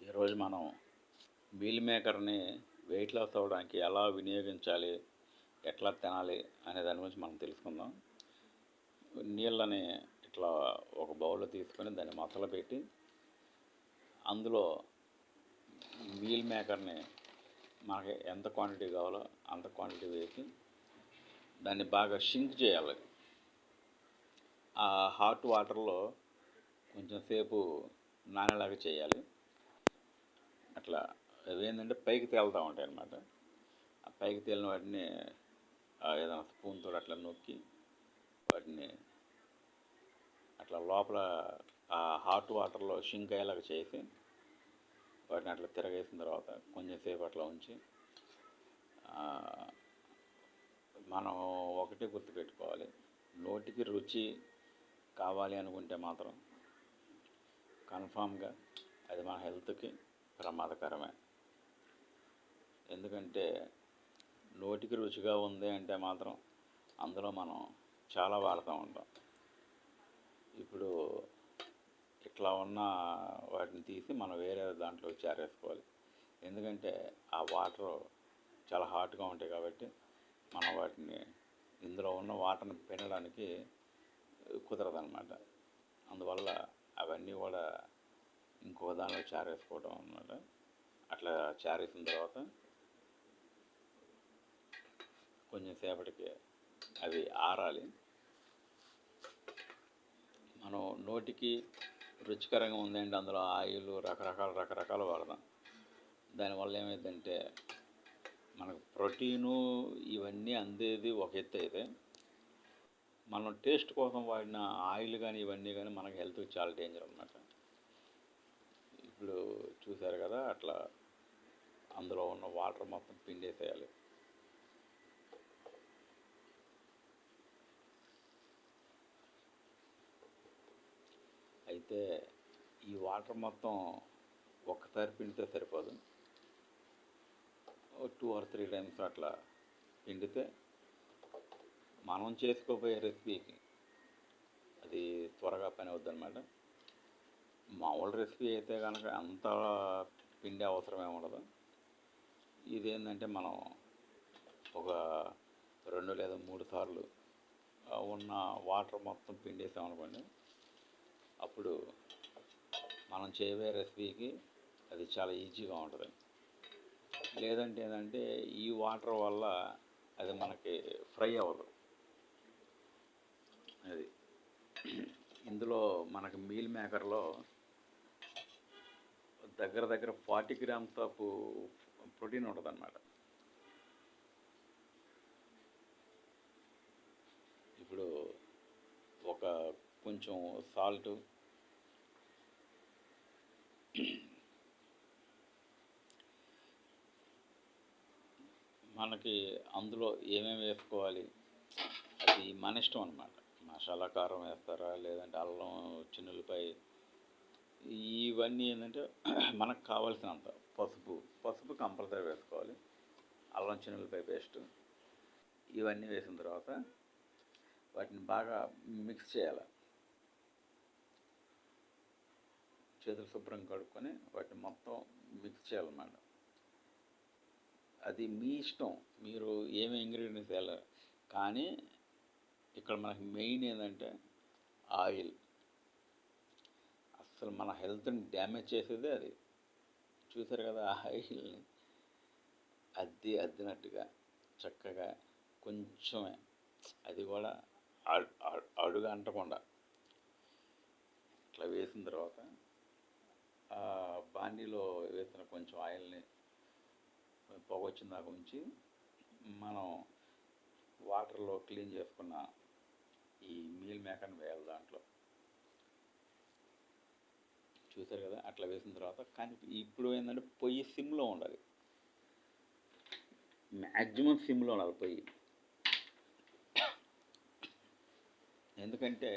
ఈరోజు మనం meal మేకర్ని weight loss అవ్వడానికి ఎలా వినియోగించాలి, ఎట్లా తినాలి అనే దాని గురించి మనం తెలుసుకుందాం. నీళ్ళని ఇట్లా ఒక బౌల్లో తీసుకొని దాన్ని మసలపెట్టి అందులో మీల్ మేకర్ని మనకి ఎంత క్వాంటిటీ కావాలో అంత క్వాంటిటీ వేసి దాన్ని బాగా షింక్ చేయాలి. ఆ హాట్ వాటర్లో కొంచెం సేపు నానేలాగా చేయాలి. అట్లా అవేంటంటే పైకి తేలుతూ ఉంటాయి అన్నమాట. ఆ పైకి తేలిన వాటిని ఏదైనా స్పూన్తో అట్లా నొక్కి వాటిని అట్లా లోపల ఆ హాట్ వాటర్లో షింక్ అయ్యేలాగా చేసి వాటిని అట్లా తిరగేసిన తర్వాత కొంచెం సేపు అట్లా ఉంచి మనం ఒకటే గుర్తుపెట్టుకోవాలి, నోటికి రుచి కావాలి అనుకుంటే మాత్రం కన్ఫామ్గా అది మన హెల్త్కి ప్రమాదకరమే. ఎందుకంటే నోటికి రుచిగా ఉంది అంటే మాత్రం అందులో మనం చాలా వాడుతూ ఉంటాం. ఇప్పుడు ఇట్లా ఉన్న వాటిని తీసి మనం వేరే దాంట్లో చేరేసుకోవాలి. ఎందుకంటే ఆ వాటర్ చాలా హాట్గా ఉంటాయి కాబట్టి మనం వాటిని ఇందులో ఉన్న వాటర్ని పిండడానికి కుదరదన్నమాట. అందువల్ల అవన్నీ కూడా ఇంకో దానిలో చేరేసుకోవడం అన్నమాట. అట్లా చేరేసిన తర్వాత కొంచెం సేపటికి అవి ఆరాలి. మనం నోటికి రుచికరంగా ఉందంటే అందులో ఆయిల్ రకరకాలు వాడదాం. దానివల్ల ఏమైందంటే మనకు ప్రోటీను ఇవన్నీ అందేది ఒక ఎత్తు అయితే, మనం టేస్ట్ కోసం వాడిన ఆయిల్ కానీ ఇవన్నీ కానీ మనకి హెల్త్కి చాలా డేంజర్ అన్నమాట. ఇప్పుడు చూసారు కదా, అట్లా అందులో ఉన్న వాటర్ మొత్తం పిండేసేయాలి. అయితే ఈ వాటర్ మొత్తం ఒక్కసారి పిండితే సరిపోదు, 2 or 3 టైమ్స్ అట్లా పిండితే మనం చేసుకోబోయే రెసిపీకి అది త్వరగా పని అవుద్ది అనమాట. మామూలు రెసిపీ అయితే కనుక అంత పిండి అవసరమే ఉండదు. ఇదేంటంటే మనం ఒక 2 లేదా 3 సార్లు ఉన్న వాటర్ మొత్తం పిండేసామనుకోండి, అప్పుడు మనం చేయబోయే రెసిపీకి అది చాలా ఈజీగా ఉంటుంది. లేదంటే ఏంటంటే ఈ వాటర్ వల్ల అది మనకి ఫ్రై అవ్వదు. అది ఇందులో మనకి మీల్ మేకర్లో దగ్గర 40 grams ఆఫ్ ప్రోటీన్ ఉంటుంది అన్నమాట. ఇప్పుడు ఒక కొంచెం సాల్ట్, మనకి అందులో ఏమేమి వేసుకోవాలి అది మన ఇష్టం అన్నమాట. మసాలా కారం వేస్తారా, లేదంటే అల్లం, చిన్నులపై, ఇవన్నీ ఏంటంటే మనకు కావాల్సినంత పసుపు కంపల్సరీ వేసుకోవాలి. అల్లం చిన్నులపై పేస్ట్ ఇవన్నీ వేసిన తర్వాత వాటిని బాగా మిక్స్ చేయాలి. చేతులు శుభ్రం కడుక్కొని వాటిని మొత్తం మిక్స్ చేయాలన్నమాట. అది మీ ఇష్టం, మీరు ఏమేమి ఇంగ్రీడియంట్స్ వేయాలి. కానీ ఇక్కడ మనకి మెయిన్ ఏంటంటే ఆయిల్. అసలు మన హెల్త్ని డ్యామేజ్ చేసేదే అది. చూసారు కదా, ఆయిల్ని అద్దినట్టుగా చక్కగా కొంచెమే, అది కూడా అడుగు అంటకుండా ఇట్లా వేసిన తర్వాత బాండీలో వేసిన కొంచెం ఆయిల్ని పొగ వచ్చిన దాకా ఉంచి మనం వాటర్లో క్లీన్ చేసుకున్న ఈ మీల్ మేకర్ని వేయాలి దాంట్లో. చూసారు కదా, అట్లా వేసిన తర్వాత కానీ ఇప్పుడు ఏంటంటే పొయ్యి సిమ్లో ఉండాలి, మ్యాక్సిమం సిమ్లో ఉండాలి పొయ్యి. ఎందుకంటే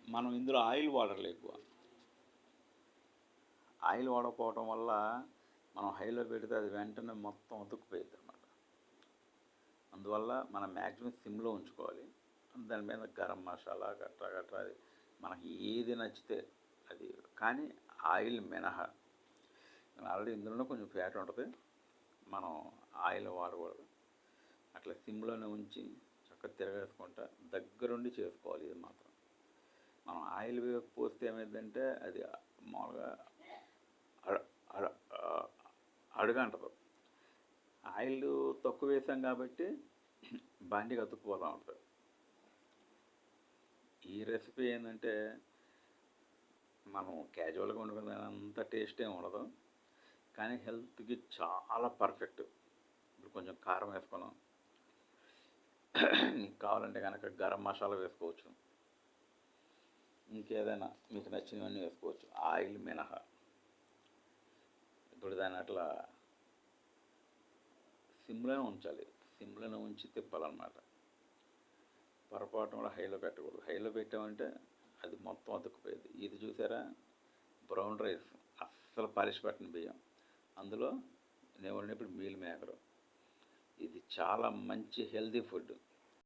మనం ఇందులో ఆయిల్ వాడర్లు ఎక్కువ. ఆయిల్ వాడకపోవటం వల్ల మనం హైలో పెడితే అది వెంటనే మొత్తం అతుక్కుపోయింది అన్నమాట. అందువల్ల మనం మ్యాక్సిమం సిమ్లో ఉంచుకోవాలి. దాని మీద గరం మసాలా గట్రా అది మనకి ఏది నచ్చితే అది, కానీ ఆయిల్ మినహా. ఆల్రెడీ ఇందులోనే కొంచెం ఫ్యాట్ ఉంటుంది, మనం ఆయిల్ వాడకూడదు. అట్లా సిమ్లోనే ఉంచి చక్కగా తిరగేసుకుంటా దగ్గరుండి చేసుకోవాలి. ఇది మాత్రం మనం ఆయిల్ పోస్తే ఏమైందంటే అది మామూలుగా అడ- అడ- అడుగంటదు. ఆయిల్ తక్కువ వేసాం కాబట్టి బండికి అతుక్కుపోతూ ఉంటుంది. ఈ రెసిపీ ఏంటంటే మనం క్యాజువల్గా వండుకునే అంత టేస్ట్ ఏమి ఉండదు, కానీ హెల్త్కి చాలా పర్ఫెక్ట్. ఇప్పుడు కొంచెం కారం వేసుకున్నాం, మీకు కావాలంటే కనుక గరం మసాలా వేసుకోవచ్చు, ఇంకేదైనా మీకు నచ్చినవన్నీ వేసుకోవచ్చు ఆయిల్ మినహా. ఇప్పుడు దాన్ని అట్లా సిమ్లోనే ఉంచాలి, సిమ్లోనే ఉంచి తిప్పాలన్నమాట. పొరపాటు కూడా హైలో పెట్టకూడదు. హైలో పెట్టామంటే అది మొత్తం అతుక్కుపోయేది. ఇది చూసారా, బ్రౌన్ రైస్, అస్సలు పాలిష్ పట్టిన బియ్యం, అందులో నేను వండినప్పుడు మీల్ మేకరు. ఇది చాలా మంచి హెల్తీ ఫుడ్.